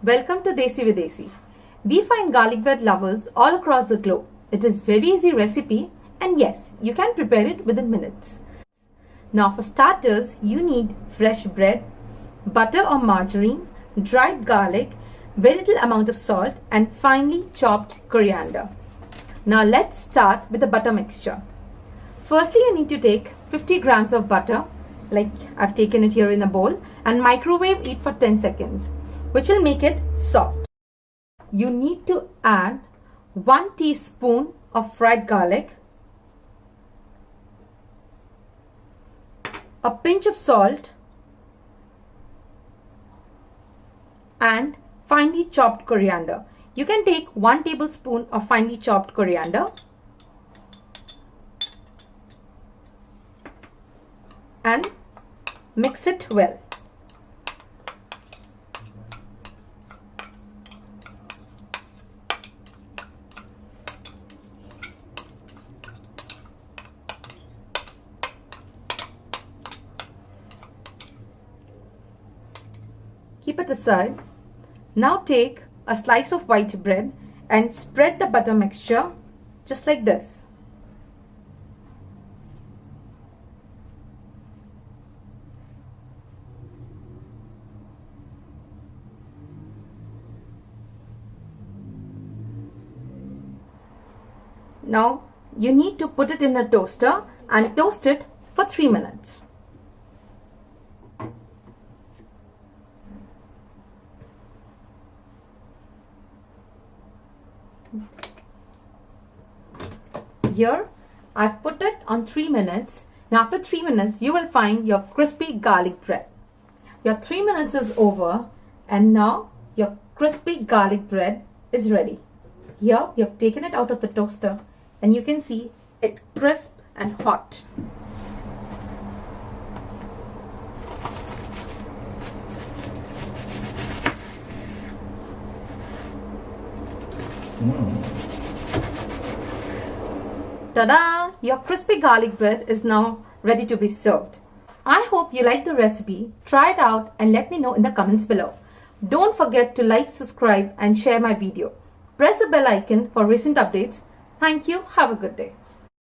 Welcome to Desi Videshi. We find garlic bread lovers all across the globe. It is very easy recipe and yes, you can prepare it within minutes. Now for starters, you need fresh bread, butter or margarine, dried garlic, very little amount of salt and finely chopped coriander. Now let's start with the butter mixture. Firstly, you need to take 50 grams of butter, like I've taken it here in a bowl, and microwave it for 10 seconds. Which will make it soft. You need to add 1 teaspoon of fried garlic, a pinch of salt, and finely chopped coriander. You can take 1 tablespoon of finely chopped coriander and mix it well. Keep it aside. Now take a slice of white bread and spread the butter mixture just like this. Now you need to put it in a toaster and toast it for 3 minutes. Here I've put it on 3 minutes. Now after 3 minutes you will find your crispy garlic bread. Your 3 minutes is over and now your crispy garlic bread is ready. Here you have taken it out of the toaster and you can see it's crisp and hot. Ta-da! Your crispy garlic bread is now ready to be served. I hope you like the recipe. Try it out and let me know in the comments below. Don't forget to like, subscribe and share my video. Press the bell icon for recent updates. Thank you. Have a good day.